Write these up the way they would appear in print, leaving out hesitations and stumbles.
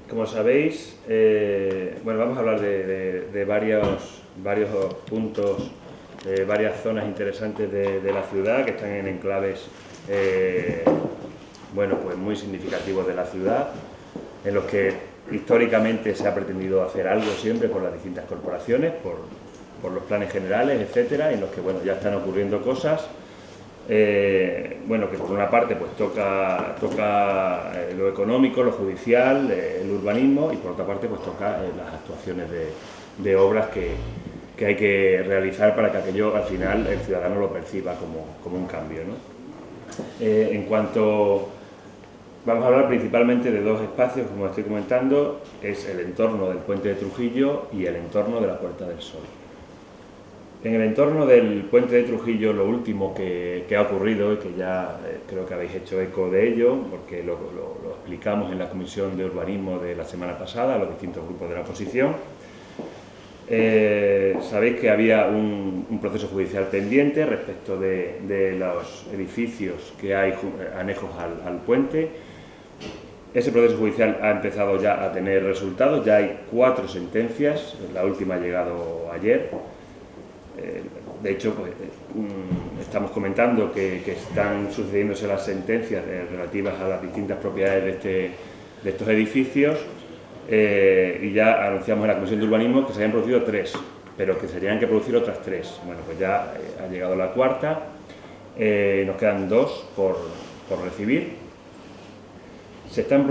Como sabéis, bueno, vamos a hablar de varios puntos, varias zonas interesantes de la ciudad que están en enclaves bueno, pues muy significativos de la ciudad, en los que históricamente se ha pretendido hacer algo siempre por las distintas corporaciones, por los planes generales, etcétera, en los que bueno, ya están ocurriendo cosas. Bueno, que por una parte pues toca lo económico, lo judicial, el urbanismo, y por otra parte pues toca las actuaciones de obras que hay que realizar para que aquello al final el ciudadano lo perciba como un cambio, ¿no? En cuanto... Vamos a hablar principalmente de dos espacios, como estoy comentando, es el entorno del Puente de Trujillo y el entorno de la Puerta del Sol. En el entorno del Puente de Trujillo, lo último que ha ocurrido, y que ya creo que habéis hecho eco de ello, porque lo explicamos en la Comisión de Urbanismo de la semana pasada, a los distintos grupos de la oposición, sabéis que había un proceso judicial pendiente respecto de los edificios que hay anejos al puente. Ese proceso judicial ha empezado ya a tener resultados, ya hay 4 sentencias, la última ha llegado ayer. De hecho, pues, estamos comentando que están sucediéndose las sentencias relativas a las distintas propiedades de estos edificios, y ya anunciamos en la Comisión de Urbanismo que se habían producido 3, pero que se tenían que producir otras 3. Bueno, pues ya ha llegado la 4ª, nos quedan 2 por recibir. Se están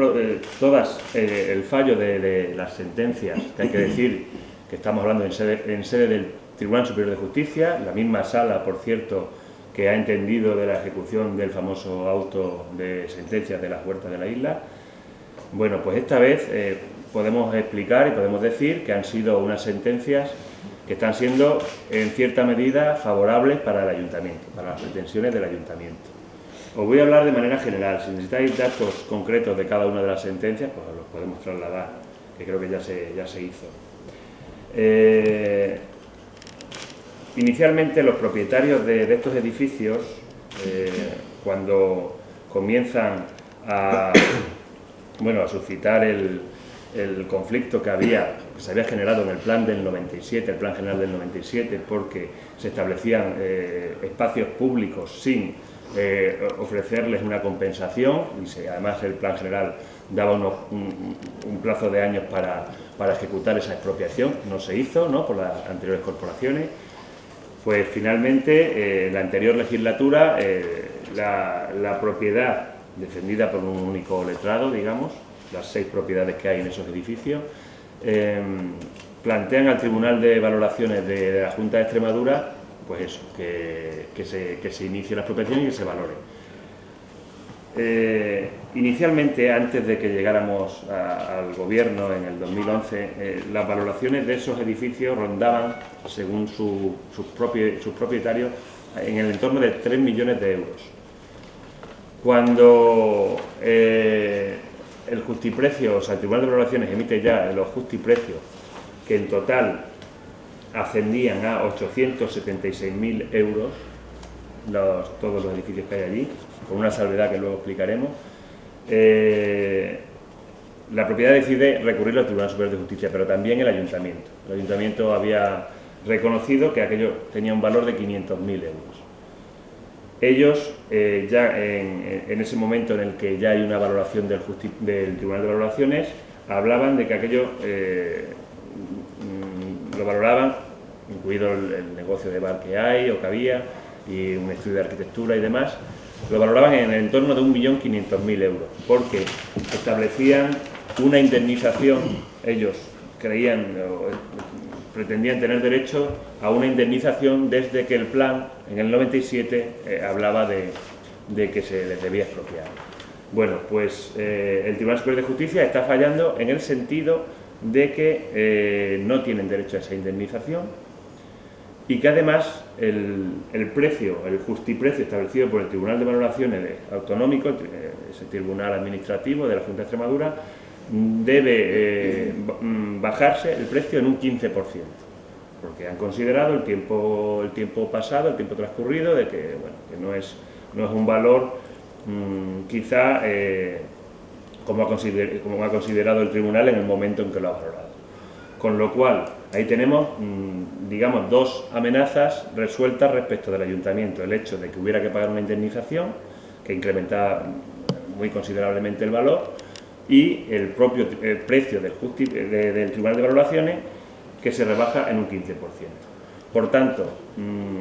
todas, el fallo de las sentencias, que hay que decir que estamos hablando en sede del Tribunal Superior de Justicia, la misma sala, por cierto, que ha entendido de la ejecución del famoso auto de sentencias de las Huertas de la Isla. Bueno, pues esta vez podemos explicar y podemos decir que han sido unas sentencias que están siendo en cierta medida favorables para el Ayuntamiento, para las pretensiones del Ayuntamiento. Os voy a hablar de manera general. Si necesitáis datos concretos de cada una de las sentencias, pues los podemos trasladar, que creo que ya se hizo. Inicialmente los propietarios de estos edificios, cuando comienzan a suscitar el conflicto que se había generado en el plan del 97, el plan general del 97, porque se establecían espacios públicos sin ofrecerles una compensación, y además el plan general daba un plazo de años para ejecutar esa expropiación, no se hizo, ¿no?, por las anteriores corporaciones. Pues finalmente, en la anterior legislatura, la propiedad defendida por un único letrado, digamos, las 6 propiedades que hay en esos edificios, plantean al Tribunal de Valoraciones de la Junta de Extremadura, pues eso, que se inicie la expropiación y que se valore. Inicialmente, antes de que llegáramos al gobierno en el 2011, las valoraciones de esos edificios rondaban, según sus propietarios, en el entorno de 3 millones de euros. Cuando el justiprecio, o sea, el Tribunal de Valoraciones emite ya los justiprecios, que en total ascendían a 876.000 euros, todos los edificios que hay allí, con una salvedad que luego explicaremos, la propiedad decide recurrir al Tribunal Superior de Justicia, pero también el Ayuntamiento. El Ayuntamiento había reconocido que aquello tenía un valor de 500.000 euros. Ellos, ya en ese momento en el que ya hay una valoración del Tribunal de Valoraciones, hablaban de que aquello lo valoraban, incluido el negocio de bar que hay o que había, y un estudio de arquitectura y demás, lo valoraban en el entorno de 1.500.000 euros, porque establecían una indemnización. Ellos creían pretendían tener derecho a una indemnización desde que el plan, en el 97, hablaba de que se les debía expropiar. Bueno, pues el Tribunal Superior de Justicia está fallando en el sentido de que no tienen derecho a esa indemnización, y que además el precio, el justiprecio establecido por el Tribunal de Valoraciones Autonómico, ese tribunal administrativo de la Junta de Extremadura, debe bajarse el precio en un 15%, porque han considerado el tiempo pasado, el tiempo transcurrido, de que, bueno, que no es un valor quizá como ha considerado el tribunal en el momento en que lo ha valorado. Con lo cual, ahí tenemos, digamos, dos amenazas resueltas respecto del ayuntamiento. El hecho de que hubiera que pagar una indemnización, que incrementaba muy considerablemente el valor, y el propio precio del Tribunal de Valoraciones, que se rebaja en un 15%. Por tanto,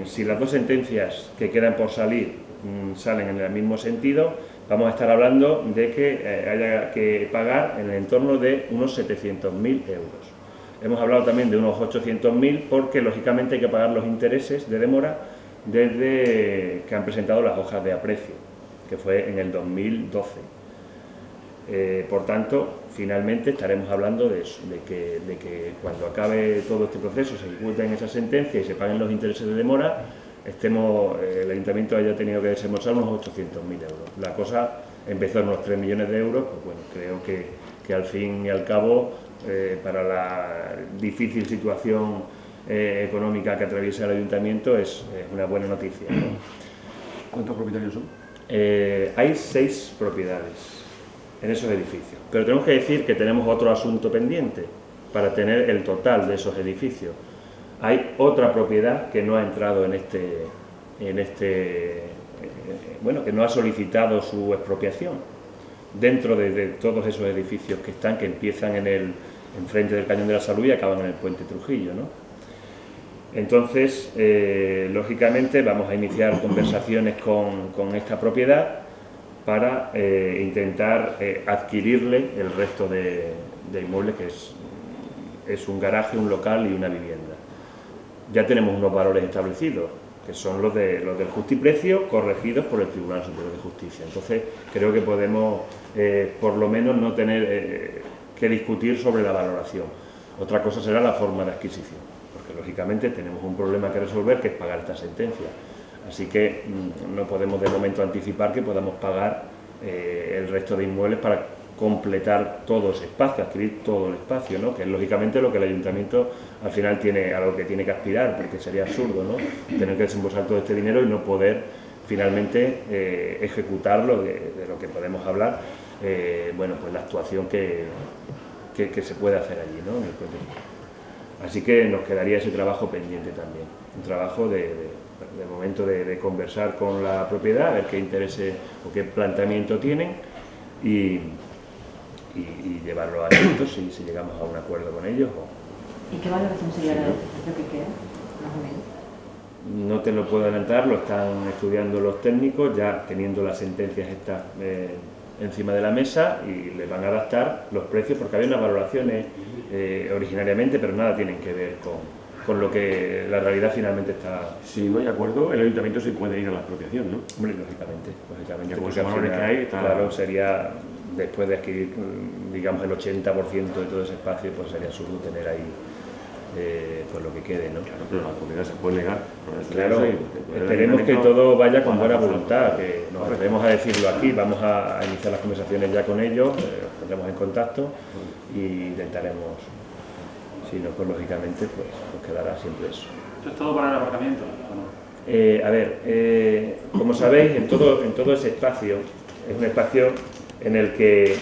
si las dos sentencias que quedan por salir salen en el mismo sentido, vamos a estar hablando de que haya que pagar en el entorno de unos 700.000 euros. Hemos hablado también de unos 800.000 porque, lógicamente, hay que pagar los intereses de demora desde que han presentado las hojas de aprecio, que fue en el 2012. Por tanto, finalmente estaremos hablando de eso, de que cuando acabe todo este proceso, se ejecuten esas sentencias y se paguen los intereses de demora, el ayuntamiento haya tenido que desembolsar unos 800.000 euros. La cosa empezó en unos 3 millones de euros, pues bueno, creo que al fin y al cabo, para la difícil situación económica que atraviesa el ayuntamiento, es una buena noticia, ¿no? ¿Cuántos propietarios son? Hay 6 propiedades en esos edificios, pero tenemos que decir que tenemos otro asunto pendiente para tener el total de esos edificios. Hay otra propiedad que no ha entrado bueno, que no ha solicitado su expropiación dentro de todos esos edificios que empiezan enfrente del Cañón de la Salud y acaban en el Puente Trujillo, ¿no? Entonces, lógicamente, vamos a iniciar conversaciones con esta propiedad para intentar adquirirle el resto de inmuebles, que es un garaje, un local y una vivienda. Ya tenemos unos valores establecidos, que son los del justiprecio, corregidos por el Tribunal Superior de Justicia. Entonces, creo que podemos, por lo menos, no tener que discutir sobre la valoración. Otra cosa será la forma de adquisición, porque, lógicamente, tenemos un problema que resolver, que es pagar esta sentencia. Así que no podemos, de momento, anticipar que podamos pagar el resto de inmuebles para completar todo ese espacio, adquirir todo el espacio, ¿no? Que es lógicamente lo que el ayuntamiento al final a lo que tiene que aspirar, porque sería absurdo, ¿no? Tener que desembolsar todo este dinero y no poder finalmente ejecutarlo, de lo que podemos hablar, bueno, pues la actuación que se puede hacer allí, ¿no? Así que nos quedaría ese trabajo pendiente también, un trabajo de momento de conversar con la propiedad, a ver qué intereses o qué planteamiento tienen y llevarlo a efecto si llegamos a un acuerdo con ellos. ¿Y qué valoración sería la que queda, más o menos? No te lo puedo adelantar, lo están estudiando los técnicos, ya teniendo las sentencias estas encima de la mesa, y le van a adaptar los precios, porque había unas valoraciones originariamente, pero nada tienen que ver con lo que la realidad finalmente está. Si no hay acuerdo, el ayuntamiento se puede ir a la expropiación, ¿no? Hombre, lógicamente, ya con porque los valores que hay, claro, sería, después de adquirir, digamos, el 80% de todo ese espacio, pues sería absurdo tener ahí pues lo que quede, ¿no? Claro, pero la propiedad se puede negar. Claro, esperemos que todo vaya con buena voluntad, que nos atrevemos a decirlo aquí, vamos a iniciar las conversaciones ya con ellos, nos pondremos en contacto y intentaremos, si no, pues lógicamente pues nos quedará siempre eso. ¿Esto es todo para el aparcamiento o no? A ver, como sabéis, en todo ese espacio, es un espacio en el que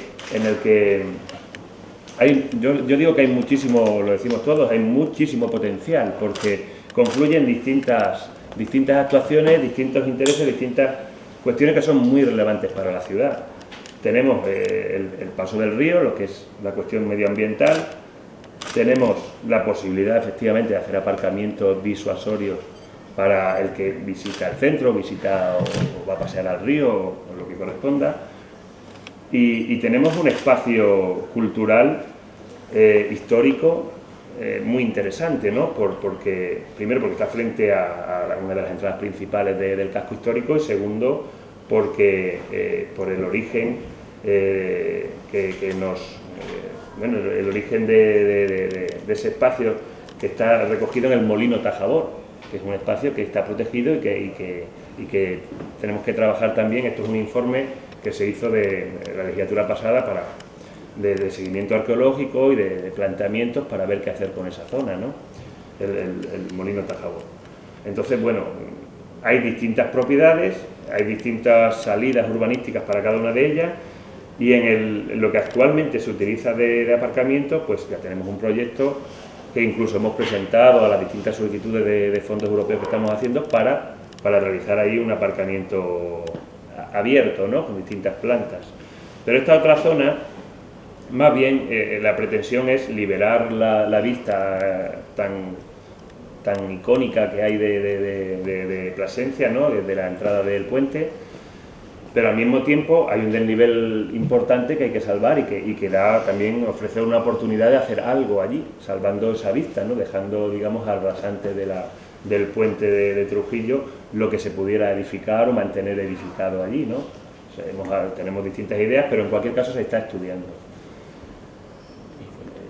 yo digo que hay muchísimo, lo decimos todos, hay muchísimo potencial, porque confluyen distintas actuaciones, distintos intereses, distintas cuestiones que son muy relevantes para la ciudad. Tenemos el paso del río, lo que es la cuestión medioambiental, tenemos la posibilidad efectivamente de hacer aparcamientos disuasorios para el que visita el centro, visita o va a pasear al río o lo que corresponda. Y tenemos un espacio cultural histórico muy interesante, ¿no? Primero porque está frente a una de las entradas principales del casco histórico, y segundo porque por el origen bueno, el origen de ese espacio, que está recogido en el Molino Tajador, que es un espacio que está protegido y que tenemos que trabajar también. Esto es un informe que se hizo de la legislatura pasada de seguimiento arqueológico y de planteamientos para ver qué hacer con esa zona, ¿no? El Molino Tajabor. Entonces, bueno, hay distintas propiedades, hay distintas salidas urbanísticas para cada una de ellas, y en lo que actualmente se utiliza de aparcamiento, pues ya tenemos un proyecto que incluso hemos presentado a las distintas solicitudes de fondos europeos que estamos haciendo para realizar ahí un aparcamiento abierto, ¿no? Con distintas plantas. Pero esta otra zona, más bien, la pretensión es liberar la vista tan icónica que hay de Plasencia, ¿no? Desde la entrada del puente, pero al mismo tiempo hay un desnivel importante que hay que salvar y que da también ofrecer una oportunidad de hacer algo allí, salvando esa vista, ¿no? Dejando, digamos, al rasante del puente de Trujillo lo que se pudiera edificar o mantener edificado allí, ¿no? O sea, tenemos distintas ideas, pero en cualquier caso se está estudiando.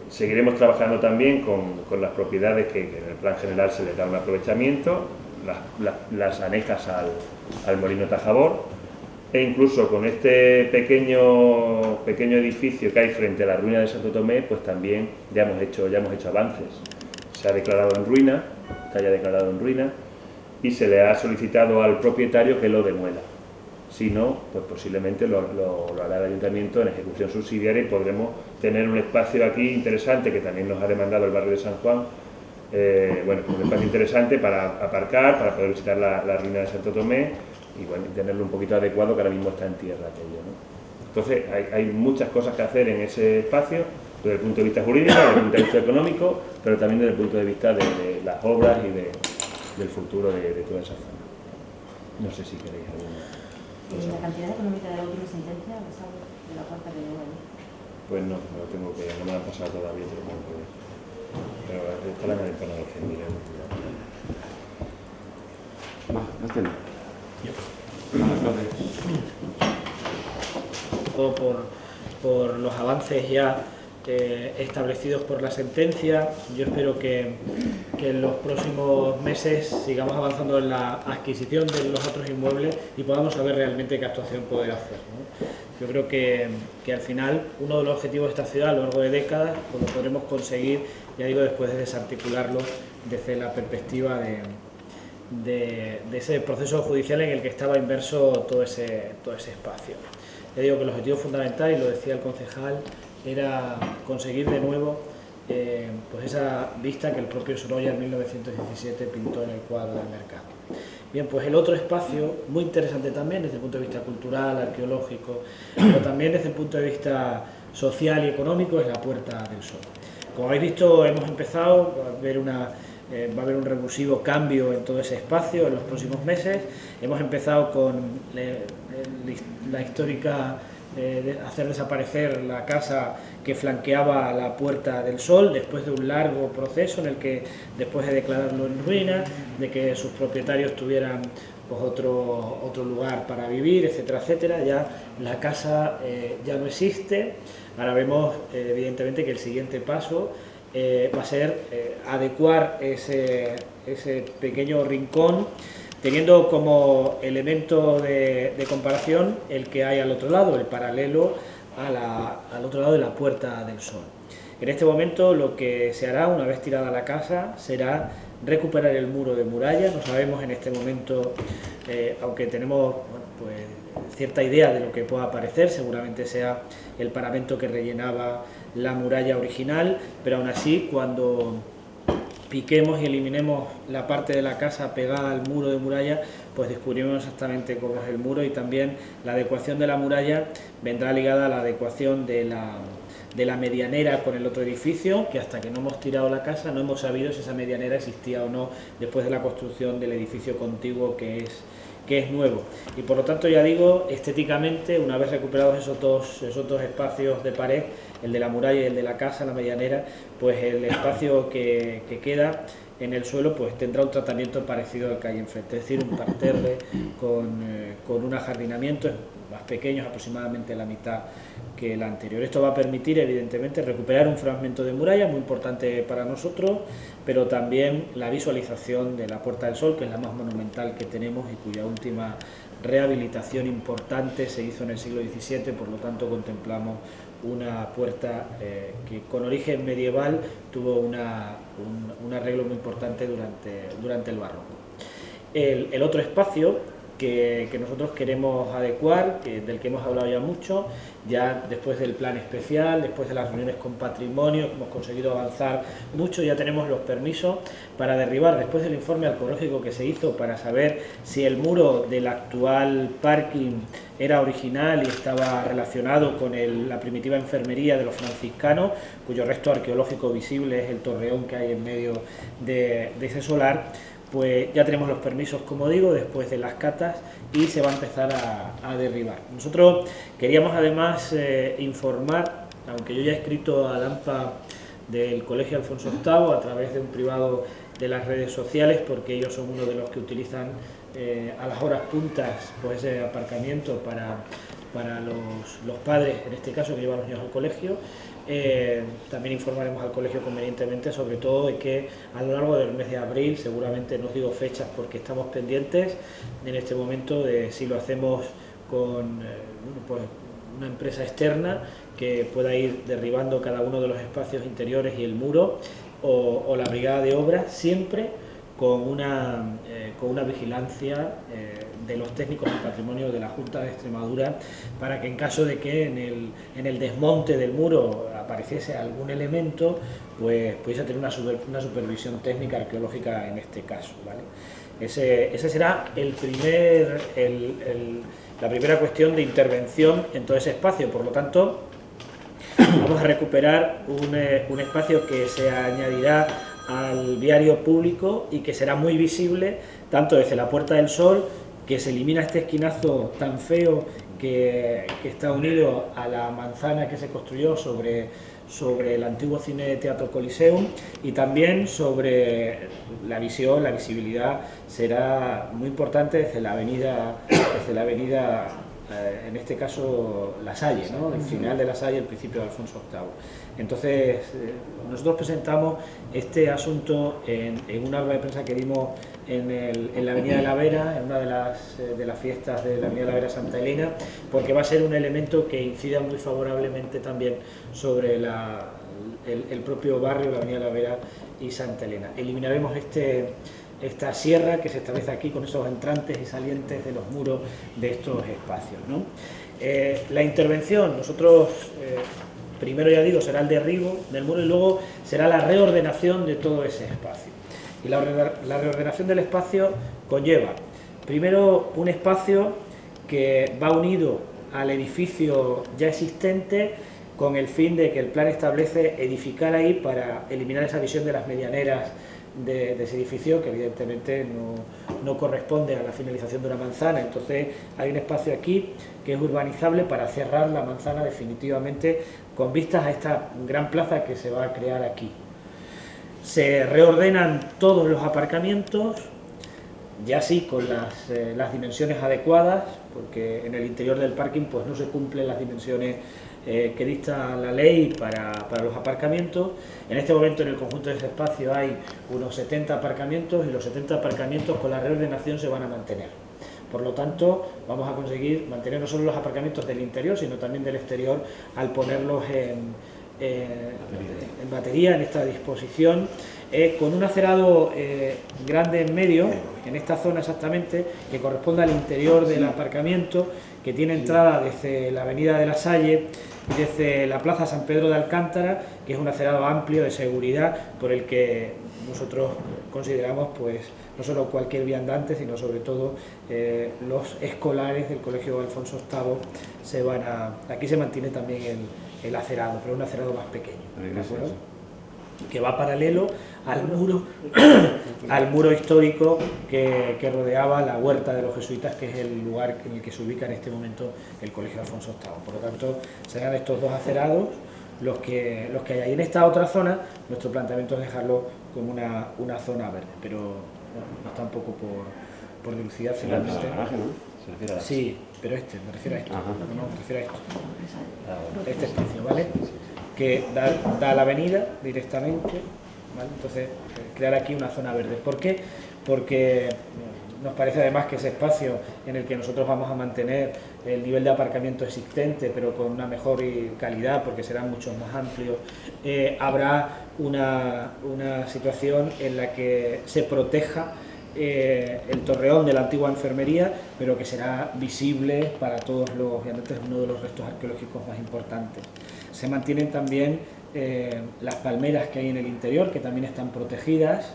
Seguiremos trabajando también con las propiedades que en el plan general se les da un aprovechamiento, las anejas al Molino Tajabor, e incluso con este pequeño edificio que hay frente a la ruina de Santo Tomé, pues también ya hemos hecho avances. Se ha declarado en ruina, está ya declarado en ruina, y se le ha solicitado al propietario que lo demuela. Si no, pues posiblemente lo hará el ayuntamiento en ejecución subsidiaria y podremos tener un espacio aquí interesante, que también nos ha demandado el barrio de San Juan, bueno, un espacio interesante para aparcar, para poder visitar la ruina de Santo Tomé y bueno, tenerlo un poquito adecuado, que ahora mismo está en tierra aquello, ¿no? Entonces hay muchas cosas que hacer en ese espacio, desde el punto de vista jurídico, desde el punto de vista económico, pero también desde el punto de vista de las obras y del futuro de toda esa zona. No sé si queréis alguna. ¿La cantidad económica de la última sentencia, lo sabes, de la cuarta que llegó allí? Pues no, no me la han pasado todavía, pero tengo que ver. Pero esta la han entonado los 100.000 euros. Por los avances ya establecidos por la sentencia, yo espero que en los próximos meses sigamos avanzando en la adquisición de los otros inmuebles y podamos saber realmente qué actuación poder hacer, ¿no? Yo creo que al final uno de los objetivos de esta ciudad a lo largo de décadas pues lo podremos conseguir, ya digo, después de desarticularlo desde la perspectiva de ese proceso judicial en el que estaba inmerso todo ese espacio. Ya digo que el objetivo fundamental, y lo decía el concejal, era conseguir de nuevo pues esa vista que el propio Sorolla en 1917 pintó en el cuadro del mercado. Bien, pues el otro espacio, muy interesante también desde el punto de vista cultural, arqueológico, pero también desde el punto de vista social y económico, es la Puerta del Sol. Como habéis visto, hemos empezado, va a haber un revulsivo cambio en todo ese espacio en los próximos meses. Hemos empezado con la histórica de hacer desaparecer la casa que flanqueaba la Puerta del Sol, después de un largo proceso en el que, después de declararlo en ruina, de que sus propietarios tuvieran pues otro lugar para vivir, etcétera, etcétera, ya la casa ya no existe. Ahora vemos evidentemente que el siguiente paso va a ser adecuar ese pequeño rincón, teniendo como elemento de comparación el que hay al otro lado, el paralelo al otro lado de la Puerta del Sol. En este momento lo que se hará, una vez tirada la casa, será recuperar el muro de muralla. No sabemos en este momento, aunque tenemos pues, cierta idea de lo que pueda parecer, seguramente sea el paramento que rellenaba la muralla original, pero aún así, cuando piquemos y eliminemos la parte de la casa pegada al muro de muralla, pues descubrimos exactamente cómo es el muro, y también la adecuación de la muralla vendrá ligada a la adecuación de la medianera con el otro edificio, que hasta que no hemos tirado la casa no hemos sabido si esa medianera existía o no después de la construcción del edificio contiguo que es nuevo. Y por lo tanto, ya digo, estéticamente, una vez recuperados esos dos espacios de pared, el de la muralla y el de la casa, la medianera, pues el espacio que queda en el suelo pues tendrá un tratamiento parecido al que hay enfrente, es decir, un parterre con un ajardinamiento. más pequeños, aproximadamente la mitad que el anterior. Esto va a permitir, evidentemente, recuperar un fragmento de muralla muy importante para nosotros, pero también la visualización de la Puerta del Sol, que es la más monumental que tenemos y cuya última rehabilitación importante se hizo en el siglo XVII, por lo tanto contemplamos una puerta que con origen medieval tuvo un arreglo muy importante durante el barroco. El otro espacio que nosotros queremos adecuar, del que hemos hablado ya mucho, ya después del plan especial, después de las reuniones con patrimonio, hemos conseguido avanzar mucho, ya tenemos los permisos para derribar, después del informe arqueológico que se hizo para saber si el muro del actual parking era original y estaba relacionado con la primitiva enfermería de los franciscanos, cuyo resto arqueológico visible es el torreón que hay en medio de ese solar. Pues ya tenemos los permisos, como digo, después de las catas, y se va a empezar a derribar. Nosotros queríamos además informar, aunque yo ya he escrito al AMPA del Colegio Alfonso VIII a través de un privado de las redes sociales, porque ellos son uno de los que utilizan a las horas puntas pues ese aparcamiento para los padres, en este caso, que llevan los niños al colegio. También informaremos al colegio convenientemente, sobre todo de que a lo largo del mes de abril, seguramente no os digo fechas porque estamos pendientes en este momento de si lo hacemos con pues una empresa externa que pueda ir derribando cada uno de los espacios interiores y el muro, o la brigada de obras, siempre con una vigilancia de los técnicos del patrimonio de la Junta de Extremadura, para que en caso de que en el desmonte del muro apareciese algún elemento, pues pudiese tener una supervisión técnica arqueológica en este caso, ¿vale? Ese será la primera cuestión de intervención en todo ese espacio. Por lo tanto, vamos a recuperar un espacio que se añadirá al viario público y que será muy visible tanto desde la Puerta del Sol, que se elimina este esquinazo tan feo que está unido a la manzana que se construyó sobre el antiguo cine Teatro Coliseum, y también sobre la visibilidad será muy importante desde la avenida en este caso La Salle, ¿no? El final de La Salle, el principio de Alfonso VIII. Entonces, nosotros presentamos este asunto en una rueda de prensa que dimos en la Avenida de la Vera, en una de las fiestas de la Avenida de la Vera Santa Elena, porque va a ser un elemento que incida muy favorablemente también sobre el propio barrio, la Avenida de la Vera y Santa Elena. Eliminaremos esta sierra que se establece aquí con esos entrantes y salientes de los muros de estos espacios, ¿no? La intervención, nosotros primero, ya digo, será el derribo del muro y luego será la reordenación de todo ese espacio. Y la reordenación del espacio conlleva, primero, un espacio que va unido al edificio ya existente, con el fin de que el plan establece edificar ahí para eliminar esa visión de las medianeras de ese edificio, que evidentemente no corresponde a la finalización de una manzana. Entonces hay un espacio aquí que es urbanizable para cerrar la manzana definitivamente, con vistas a esta gran plaza que se va a crear aquí. Se reordenan todos los aparcamientos, ya sí con las dimensiones adecuadas, porque en el interior del parking pues no se cumplen las dimensiones que dicta la ley para los aparcamientos. En este momento en el conjunto de ese espacio hay unos 70 aparcamientos, y los 70 aparcamientos con la reordenación se van a mantener. Por lo tanto, vamos a conseguir mantener no solo los aparcamientos del interior, sino también del exterior, al ponerlos en batería, en esta disposición, con un acerado grande en medio, en esta zona exactamente, que corresponde al interior del aparcamiento, que tiene entrada desde la Avenida de La Salle y desde la Plaza San Pedro de Alcántara, que es un acerado amplio de seguridad, por el que nosotros consideramos pues no solo cualquier viandante, sino sobre todo los escolares del Colegio Alfonso VIII aquí se mantiene también el acerado, pero un acerado más pequeño, ¿de acuerdo? Que va paralelo al muro histórico que rodeaba la huerta de los jesuitas, que es el lugar en el que se ubica en este momento el Colegio Alfonso VIII. Por lo tanto, serán estos dos acerados los que hay ahí. En esta otra zona, nuestro planteamiento es dejarlo como una zona verde, pero no está un poco por dilucidar finalmente. Se refiere a la... Sí, pero me refiero a esto. Ajá. No, me refiero a esto. Ah, bueno. Este espacio, ¿vale? Que da a la avenida directamente, ¿vale? Entonces, crear aquí una zona verde. ¿Por qué? Porque nos parece además que ese espacio en el que nosotros vamos a mantener el nivel de aparcamiento existente, pero con una mejor calidad, porque serán mucho más amplios, habrá una situación en la que se proteja el torreón de la antigua enfermería, pero que será visible para todos los viandantes, uno de los restos arqueológicos más importantes. Se mantienen también las palmeras que hay en el interior, que también están protegidas,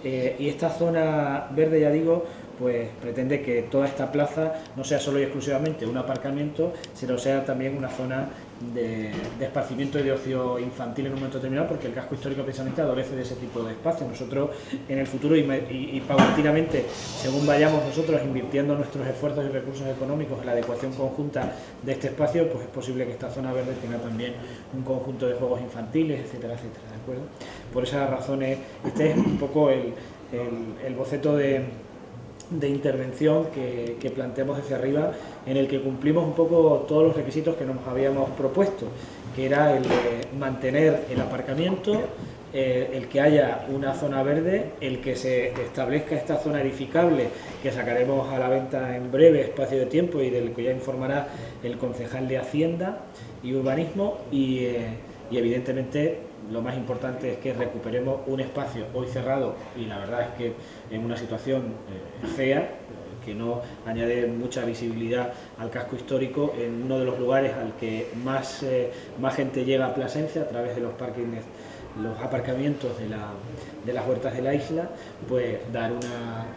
y esta zona verde, ya digo, pues pretende que toda esta plaza no sea solo y exclusivamente un aparcamiento, sino sea también una zona de esparcimiento y de ocio infantil en un momento determinado, porque el casco histórico precisamente adolece de ese tipo de espacio. Nosotros en el futuro y paulatinamente, según vayamos nosotros invirtiendo nuestros esfuerzos y recursos económicos en la adecuación conjunta de este espacio, pues es posible que esta zona verde tenga también un conjunto de juegos infantiles, etcétera, etcétera, ¿de acuerdo? Por esas razones, este es un poco el boceto de intervención que planteamos desde arriba, en el que cumplimos un poco todos los requisitos que nos habíamos propuesto, que era el de mantener el aparcamiento, el que haya una zona verde, el que se establezca esta zona edificable que sacaremos a la venta en breve espacio de tiempo y del que ya informará el concejal de Hacienda y Urbanismo, y evidentemente lo más importante es que recuperemos un espacio hoy cerrado, y la verdad es que en una situación fea, que no añade mucha visibilidad al casco histórico, en uno de los lugares al que más gente llega a Plasencia a través de los parkings, los aparcamientos de las huertas de la isla, pues dar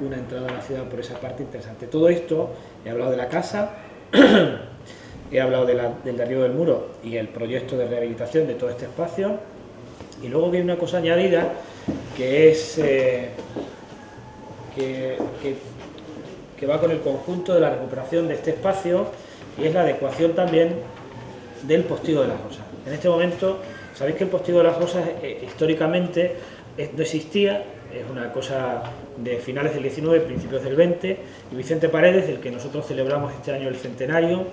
una entrada a la ciudad por esa parte interesante. Todo esto, he hablado de la casa, he hablado del derribo del muro y el proyecto de rehabilitación de todo este espacio, y luego hay una cosa añadida que es que va con el conjunto de la recuperación de este espacio, y es la adecuación también del Postigo de las Rosas. En este momento, sabéis que el Postigo de las Rosas históricamente no existía, es una cosa de finales del 19, principios del 20, y Vicente Paredes, del que nosotros celebramos este año el centenario,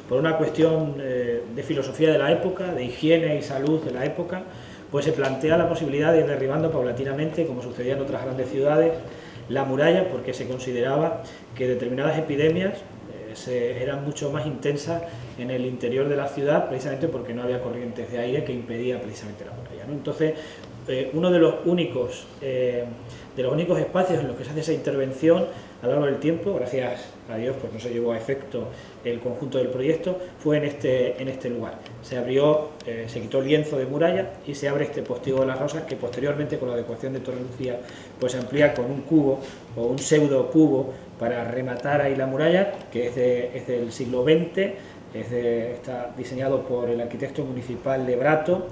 por una cuestión de filosofía de la época, de higiene y salud de la época, pues se plantea la posibilidad de ir derribando paulatinamente, como sucedía en otras grandes ciudades, la muralla, porque se consideraba que determinadas epidemias eran mucho más intensas en el interior de la ciudad, precisamente porque no había corrientes de aire que impedía precisamente la muralla, ¿no? Entonces, uno de los únicos espacios en los que se hace esa intervención a lo largo del tiempo, gracias a Dios, pues no se llevó a efecto el conjunto del proyecto, fue en este lugar. Se abrió, se quitó el lienzo de muralla y se abre este Postigo de las Rosas, que posteriormente, con la adecuación de Torre Lucía, pues se amplía con un cubo o un pseudo cubo para rematar ahí la muralla, que es del siglo XX, está diseñado por el arquitecto municipal de Brato,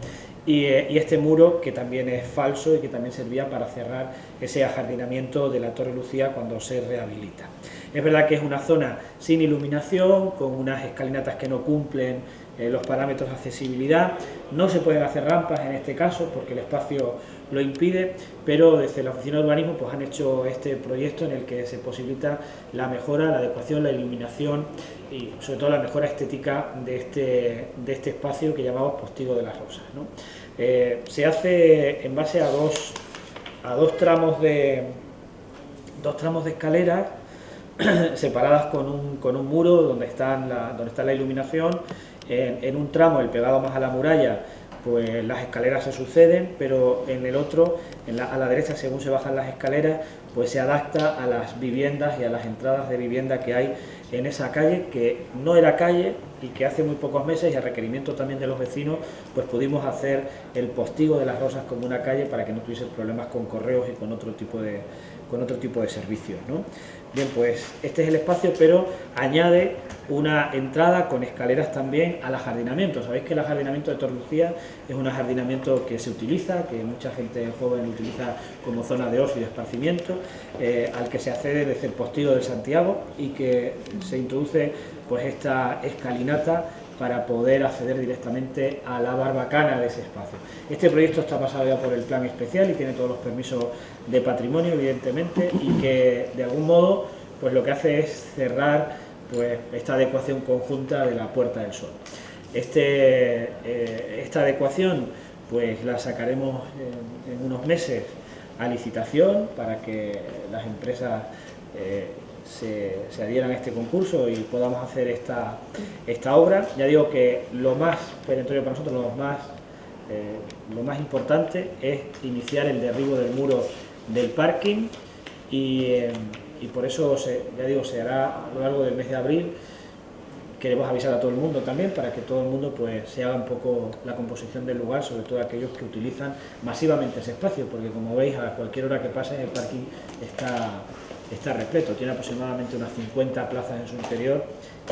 y este muro, que también es falso y que también servía para cerrar ese ajardinamiento de la Torre Lucía cuando se rehabilita. Es verdad que es una zona sin iluminación, con unas escalinatas que no cumplen los parámetros de accesibilidad. No se pueden hacer rampas en este caso porque el espacio lo impide, pero desde la Oficina de Urbanismo pues han hecho este proyecto en el que se posibilita la mejora, la adecuación, la iluminación y sobre todo la mejora estética de este espacio que llamamos Postigo de las Rosas, ¿no? Se hace en base a dos tramos de escaleras separadas con un muro donde está la iluminación. En un tramo, el pegado más a la muralla, pues las escaleras se suceden, pero en el otro, a la derecha, según se bajan las escaleras, pues se adapta a las viviendas y a las entradas de vivienda que hay en esa calle, que no era calle y que hace muy pocos meses, y a requerimiento también de los vecinos, pues pudimos hacer el Postigo de las Rosas como una calle para que no tuviese problemas con correos y con otro tipo de servicios, ¿no? Bien, pues este es el espacio, pero añade una entrada con escaleras también al ajardinamiento. Sabéis que el ajardinamiento de Torre Lucía es un ajardinamiento que se utiliza, que mucha gente joven utiliza como zona de ocio y de esparcimiento, al que se accede desde el Postigo del Santiago, y que se introduce pues esta escalinata para poder acceder directamente a la barbacana de ese espacio. Este proyecto está pasado ya por el plan especial y tiene todos los permisos de patrimonio, evidentemente, y que de algún modo pues lo que hace es cerrar pues esta adecuación conjunta de la Puerta del Sol. Esta adecuación pues la sacaremos en unos meses a licitación para que las empresas se adhieran a este concurso y podamos hacer esta obra. Ya digo que lo más perentorio para nosotros, lo más importante es iniciar el derribo del muro del parking y por eso, ya digo, se hará a lo largo del mes de abril. Queremos avisar a todo el mundo también para que todo el mundo pues se haga un poco la composición del lugar, sobre todo aquellos que utilizan masivamente ese espacio, porque como veis a cualquier hora que pase el parking está repleto, tiene aproximadamente unas 50 plazas en su interior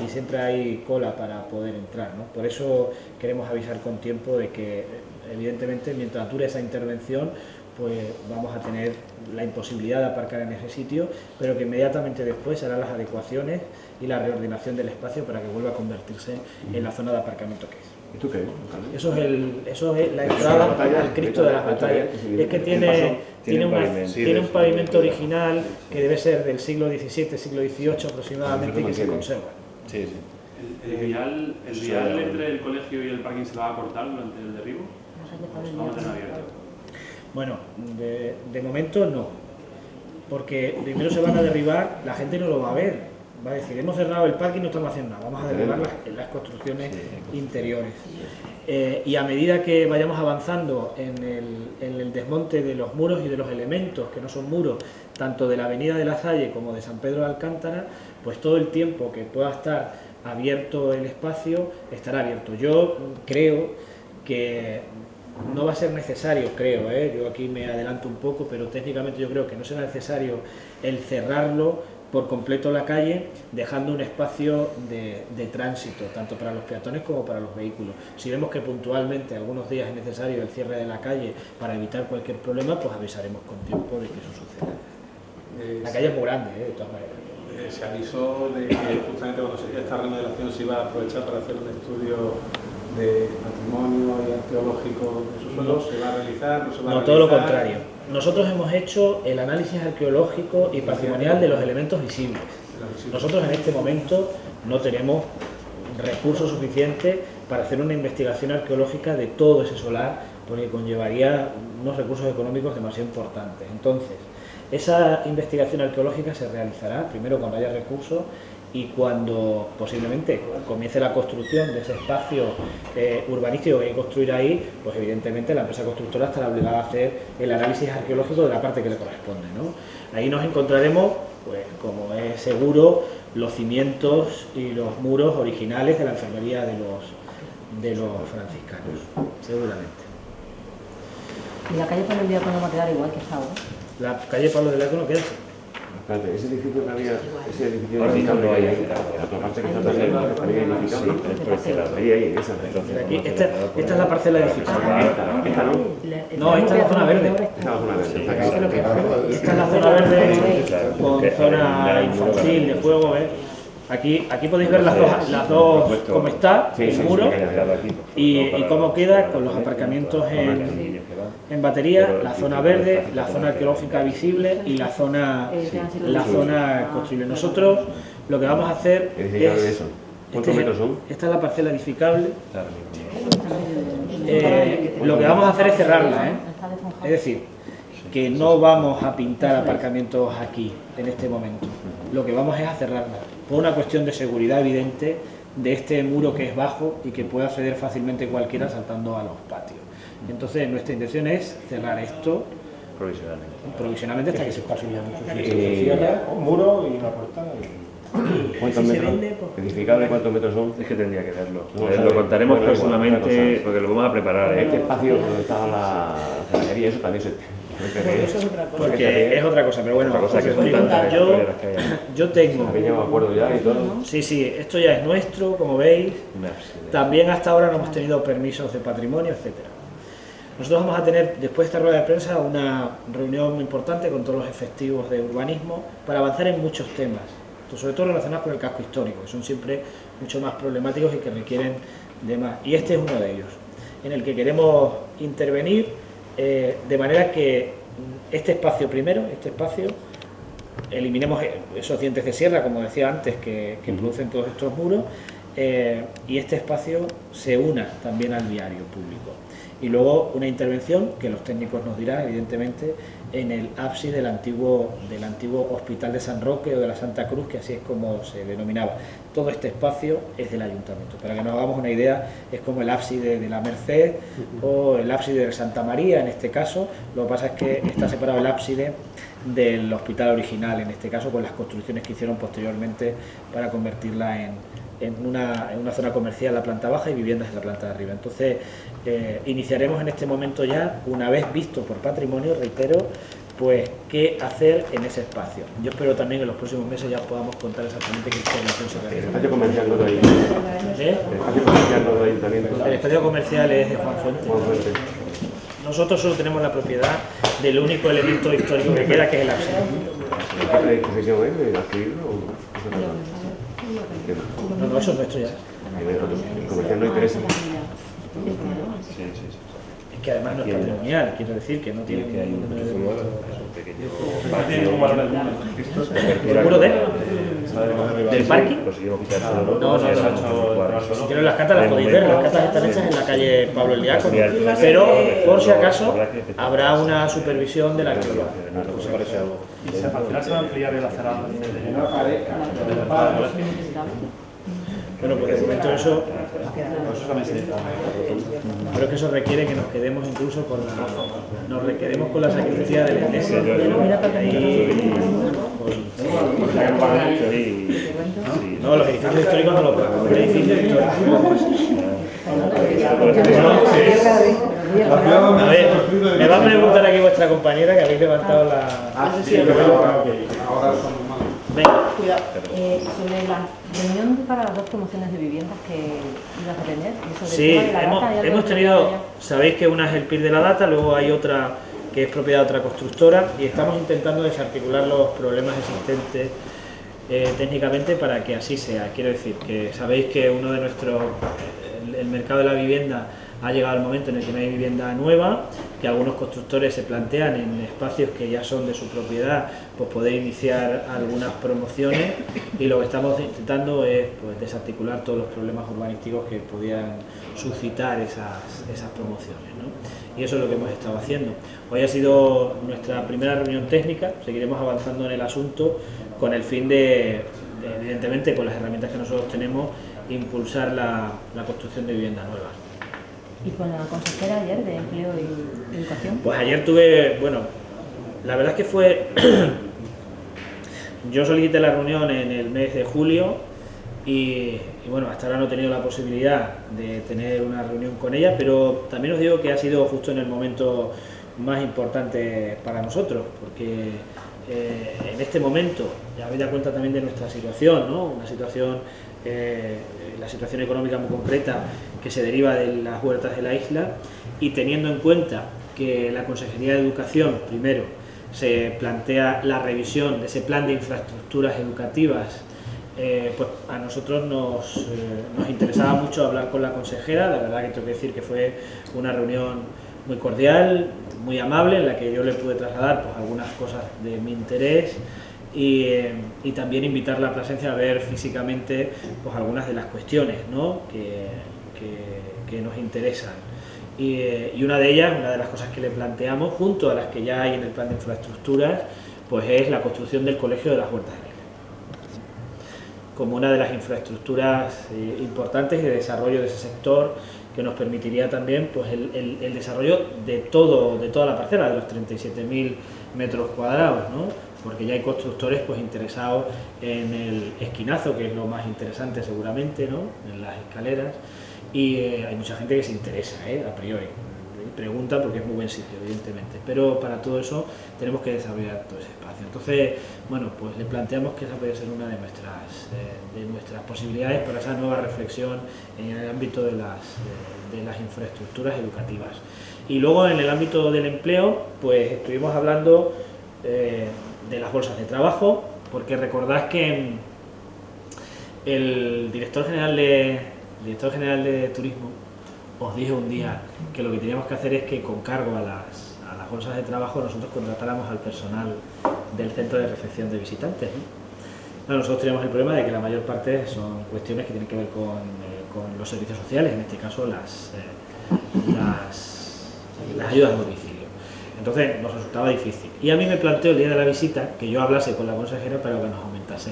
y siempre hay cola para poder entrar, ¿no? Por eso queremos avisar con tiempo de que evidentemente mientras dure esa intervención pues vamos a tener la imposibilidad de aparcar en ese sitio, pero que inmediatamente después se harán las adecuaciones y la reordenación del espacio para que vuelva a convertirse en la zona de aparcamiento que es. ¿Esto qué es? Eso es la entrada al Cristo de las Batallas. Es que tiene un pavimento original que debe ser del siglo XVII, siglo XVIII aproximadamente y que se conserva. Sí, sí. ¿El vial entre el colegio y el parking se va a cortar durante el derribo? Vamos a tener abierto. Bueno, de momento no, porque primero se van a derribar, la gente no lo va a ver, va a decir, hemos cerrado el parque y no estamos haciendo nada, vamos a derribar las construcciones interiores. Y a medida que vayamos avanzando en el desmonte de los muros y de los elementos, que no son muros, tanto de la avenida de La Salle como de San Pedro de Alcántara, pues todo el tiempo que pueda estar abierto el espacio, estará abierto. Yo creo que no va a ser necesario, yo aquí me adelanto un poco, pero técnicamente yo creo que no será necesario el cerrarlo por completo la calle, dejando un espacio de tránsito, tanto para los peatones como para los vehículos. Si vemos que puntualmente algunos días es necesario el cierre de la calle para evitar cualquier problema, pues avisaremos con tiempo de que eso suceda. La calle es muy grande, de todas maneras. Se avisó de que justamente cuando se hacía esta remodelación se iba a aprovechar para hacer un estudio de patrimonio y arqueológico de su suelo. ¿Se va a realizar? ¿No se va a realizar? No, todo lo contrario. Nosotros hemos hecho el análisis arqueológico y patrimonial de los elementos visibles. Nosotros en este momento no tenemos recursos suficientes para hacer una investigación arqueológica de todo ese solar, porque conllevaría unos recursos económicos demasiado importantes. Entonces, esa investigación arqueológica se realizará primero cuando haya recursos y cuando posiblemente comience la construcción de ese espacio urbanístico que hay que construir ahí, pues evidentemente la empresa constructora estará obligada a hacer el análisis arqueológico de la parte que le corresponde, ¿no? Ahí nos encontraremos, pues como es seguro, los cimientos y los muros originales de la enfermería de los franciscanos, seguramente. ¿Y la calle Pablo del Diácono va a quedar igual que está ahora? La calle Pablo del Diácono queda así. Espérate, ese edificio que había, ese edificio Ahora mismo no hay ahí. la otra parte que está también había edificado. Sí, es por este lado. Ahí, esa. Aquí, esta es la parcela edificada. Esta no. No, esta es la zona verde. Esta es la zona verde. Esta es la zona verde con zona infantil de juego, ¿ves? Aquí podéis ver las dos cómo está el muro y cómo queda con los aparcamientos en batería, la zona verde, la zona arqueológica visible y la zona construible. Nosotros lo que vamos a hacer es... ¿Cuántos metros son? Esta es la parcela edificable. Lo que vamos a hacer es cerrarla, es decir, que no vamos a pintar aparcamientos aquí en este momento. Lo que vamos es a cerrarla por una cuestión de seguridad evidente de este muro que es bajo y que puede acceder fácilmente cualquiera saltando a los patios. Entonces nuestra intención es cerrar esto provisionalmente hasta que se pase un muro y una puerta. ¿Cuántos metros? ¿Edificable cuántos metros son? Es que tendría que verlo. No, Lo contaremos bueno, próximamente porque lo vamos a preparar. Este espacio donde estaba la cerrajería, eso también se... Eso es otra cosa. Porque es otra cosa, pero bueno, Otra cosa que os digo, son tantas historias que hay. yo tengo... Había me acuerdo ya y todo. Sí, esto ya es nuestro, como veis. También hasta ahora no hemos tenido permisos de patrimonio, etcétera. Nosotros vamos a tener, después de esta rueda de prensa, una reunión muy importante con todos los efectivos de urbanismo para avanzar en muchos temas, sobre todo relacionados con el casco histórico, que son siempre mucho más problemáticos y que requieren de más. Y este es uno de ellos, en el que queremos intervenir de manera que este espacio primero, eliminemos esos dientes de sierra, como decía antes, que producen todos estos muros, y este espacio se una también al viario público. Y luego una intervención que los técnicos nos dirán, evidentemente, en el ábside del antiguo Hospital de San Roque o de la Santa Cruz, que así es como se denominaba. Todo este espacio es del ayuntamiento. Para que nos hagamos una idea, es como el ábside de la Merced o el ábside de Santa María, en este caso. Lo que pasa es que está separado el ábside del hospital original, en este caso, con las construcciones que hicieron posteriormente para convertirla en una zona comercial en la planta baja y viviendas en la planta de arriba. Entonces, iniciaremos en este momento ya, una vez visto por patrimonio, reitero, pues qué hacer en ese espacio. Yo espero también que en los próximos meses ya podamos contar exactamente qué información se realiza. ¿El espacio comercial no lo hay? ¿Eh? ¿El espacio comercial no lo hay también? El espacio comercial es de Juan Fuente. Juan Fuente. Nosotros solo tenemos la propiedad del único elemento histórico que queda, que es el ábside. ¿Qué predisposición hay de adquirirlo o no? No, eso es nuestro ya. El comercial no interesa. Es que además no es patrimonial, quiero decir que no tiene que hay un ¿seguro del parking? No, si quieren las cartas las podéis ver, las cartas están hechas en la calle Pablo el Diácono, pero por si acaso habrá una supervisión de la actividad. ¿Y al final se va a ampliar el acerado? Bueno, pues de momento eso, pero es que eso requiere que nos quedemos incluso con la sacristía de la iglesia. No, los edificios históricos no lo podemos. Los edificios históricos. A ver, me va a preguntar aquí vuestra compañera que habéis levantado la... Venga. Sobre la reunión para las 2 promociones de viviendas que ibas a tener. Sí, hemos tenido, sabéis que una es el PIR de la data, luego hay otra que es propiedad de otra constructora y estamos intentando desarticular los problemas existentes técnicamente para que así sea. Quiero decir que sabéis que uno de el mercado de la vivienda ha llegado el momento en el que no hay vivienda nueva, que algunos constructores se plantean en espacios que ya son de su propiedad, pues poder iniciar algunas promociones, y lo que estamos intentando es pues desarticular todos los problemas urbanísticos que podían suscitar esas promociones, ¿no? Y eso es lo que hemos estado haciendo. Hoy ha sido nuestra primera reunión técnica, seguiremos avanzando en el asunto con el fin de evidentemente con las herramientas que nosotros tenemos, impulsar la construcción de viviendas nuevas. ¿Y con la consejera ayer de Empleo y Educación? Pues ayer tuve, bueno, la verdad es que fue... Yo solicité la reunión en el mes de julio y bueno, hasta ahora no he tenido la posibilidad de tener una reunión con ella, pero también os digo que ha sido justo en el momento más importante para nosotros, porque en este momento, ya habéis dado cuenta también de nuestra situación, ¿no? Una situación, la situación económica muy concreta que se deriva de las huertas de la isla, y teniendo en cuenta que la Consejería de Educación, primero, se plantea la revisión de ese plan de infraestructuras educativas, pues a nosotros nos interesaba mucho hablar con la consejera. La verdad que tengo que decir que fue una reunión muy cordial, muy amable, en la que yo le pude trasladar pues algunas cosas de mi interés y también invitarla a Plasencia a ver físicamente pues algunas de las cuestiones, ¿no? que nos interesan. Y una de ellas, una de las cosas que le planteamos, junto a las que ya hay en el plan de infraestructuras, pues es la construcción del Colegio de las Huertas de la Isla, como una de las infraestructuras importantes de desarrollo de ese sector, que nos permitiría también pues el desarrollo de toda la parcela, de los 37.000 metros cuadrados, ¿no? Porque ya hay constructores pues interesados en el esquinazo, que es lo más interesante seguramente, ¿no? En las escaleras, y hay mucha gente que se interesa, a priori, pregunta porque es muy buen sitio, evidentemente, pero para todo eso tenemos que desarrollar todo ese espacio. Entonces, bueno, pues le planteamos que esa puede ser una de nuestras posibilidades para esa nueva reflexión en el ámbito de las infraestructuras educativas. Y luego en el ámbito del empleo, pues estuvimos hablando de las bolsas de trabajo, porque recordad que el director general de Turismo os dijo un día que lo que teníamos que hacer es que con cargo a las bolsas de trabajo nosotros contratáramos al personal del centro de recepción de visitantes, ¿no? Bueno, nosotros tenemos el problema de que la mayor parte son cuestiones que tienen que ver con los servicios sociales, en este caso las ayudas a domicilio. Entonces nos resultaba difícil. Y a mí me planteó el día de la visita que yo hablase con la consejera para que nos aumentase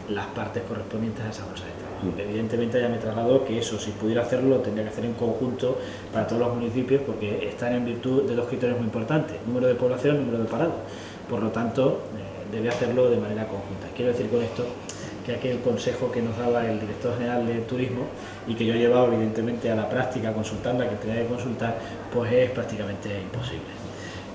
las partes correspondientes a esa bolsa de trabajo. Evidentemente ella me trasladó que eso, si pudiera hacerlo, lo tendría que hacer en conjunto para todos los municipios, porque están en virtud de dos criterios muy importantes: número de población y número de parados. Por lo tanto, debe hacerlo de manera conjunta. Quiero decir con esto que aquel consejo que nos daba el director general de turismo y que yo he llevado evidentemente a la práctica consultando a quien tenía que consultar, pues es prácticamente imposible.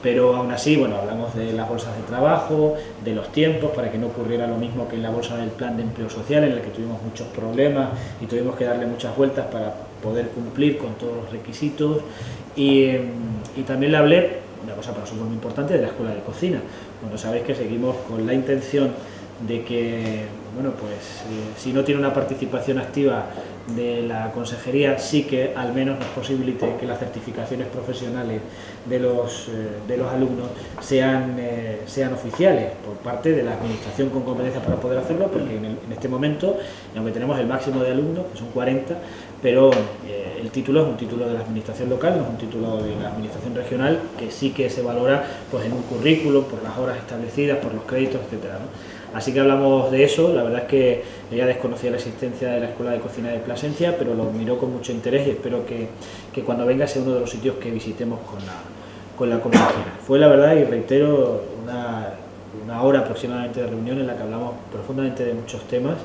Pero aún así, bueno, hablamos de las bolsas de trabajo, de los tiempos, para que no ocurriera lo mismo que en la bolsa del plan de empleo social, en la que tuvimos muchos problemas y tuvimos que darle muchas vueltas para poder cumplir con todos los requisitos. Y también le hablé, una cosa para nosotros muy importante, de la escuela de cocina. Bueno, sabéis que seguimos con la intención de que, bueno, pues si no tiene una participación activa de la consejería, sí que al menos nos posibilite que las certificaciones profesionales de los alumnos sean oficiales por parte de la administración con competencia para poder hacerlo, porque en este momento, aunque tenemos el máximo de alumnos, que son 40, pero el título es un título de la administración local, no es un título de la administración regional, que sí que se valora pues en un currículum, por las horas establecidas, por los créditos, etcétera, ¿no? Así que hablamos de eso. La verdad es que ella desconocía la existencia de la Escuela de Cocina de Plasencia, pero lo miró con mucho interés y espero que cuando venga sea uno de los sitios que visitemos con la consejera. Fue, la verdad, y reitero, una hora aproximadamente de reunión en la que hablamos profundamente de muchos temas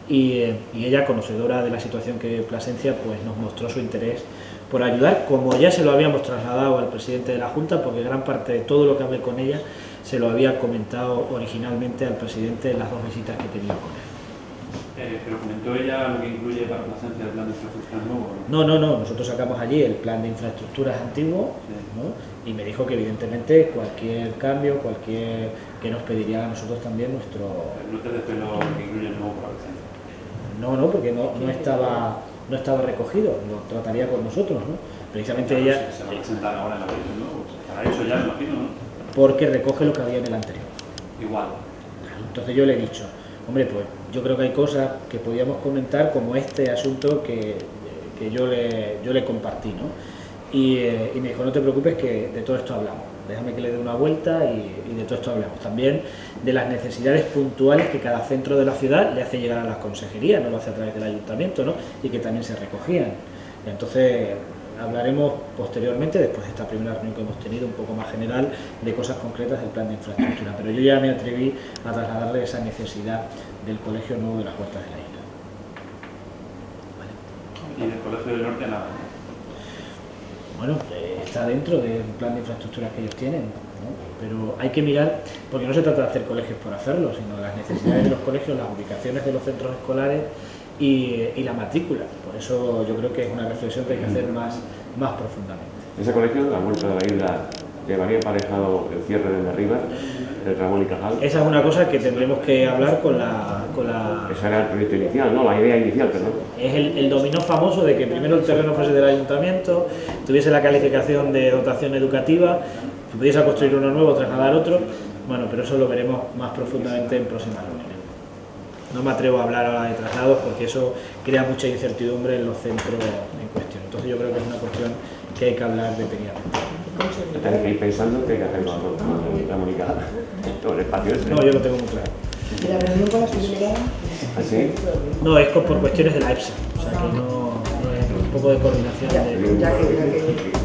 y ella, conocedora de la situación que Plasencia, pues nos mostró su interés por ayudar, como ya se lo habíamos trasladado al presidente de la Junta, porque gran parte de todo lo que hablé con ella se lo había comentado originalmente al presidente en las dos visitas que he tenido con él. ¿Pero comentó ella lo que incluye para Plasencia el plan de infraestructuras nuevo? No, nosotros sacamos allí el plan de infraestructuras antiguo, ¿no? Y me dijo que evidentemente cualquier cambio, cualquier que nos pediría a nosotros también nuestro... ¿No te desveló lo que incluye el nuevo para Plasencia? No, porque no estaba recogido, lo trataría con nosotros, ¿no? Precisamente claro, ella... Se va a presentar ahora en la revisión, ¿no? Pues para eso ya me imagino, ¿no? Porque recoge lo que había en el anterior. Igual. Entonces yo le he dicho, hombre, pues yo creo que hay cosas que podíamos comentar, como este asunto que yo le compartí, ¿no? Y me dijo, no te preocupes, que de todo esto hablamos, déjame que le dé una vuelta y de todo esto hablamos. También de las necesidades puntuales que cada centro de la ciudad le hace llegar a las consejerías, no lo hace a través del ayuntamiento, ¿no? Y que también se recogían. Entonces hablaremos posteriormente, después de esta primera reunión que hemos tenido, un poco más general, de cosas concretas del plan de infraestructura, pero yo ya me atreví a trasladarle esa necesidad del Colegio Nuevo de las Huertas de la Isla. ¿Vale? ¿Y del Colegio del Norte nada? Bueno, está dentro del plan de infraestructuras que ellos tienen, ¿no? Pero hay que mirar, porque no se trata de hacer colegios por hacerlo, sino las necesidades de los colegios, las ubicaciones de los centros escolares y la matrícula. Por eso yo creo que es una reflexión que hay que hacer más profundamente. Ese colegio, la Huerta de la Isla, llevaría aparejado el cierre de Rivas, el Ramón y Cajal. Esa es una cosa que tendremos que hablar con la... Ese era el proyecto inicial, ¿no? La idea inicial, perdón. Es el dominó famoso de que primero el terreno fuese del ayuntamiento, tuviese la calificación de dotación educativa, que pudiese construir uno nuevo, trasladar otro. Bueno, pero eso lo veremos más profundamente en próximas reuniones. No me atrevo a hablar ahora de traslados porque eso crea mucha incertidumbre en los centros en cuestión. Entonces yo creo que es una cuestión que hay que hablar detenidamente. Tenéis que ir pensando que hay que hacerlo con la Mónica, todo el espacio ese. No, yo lo tengo muy claro. ¿Y la reunión con la subdelegada? ¿Así? No, es por cuestiones de la EPSA, o sea que no es un poco de coordinación. Ya que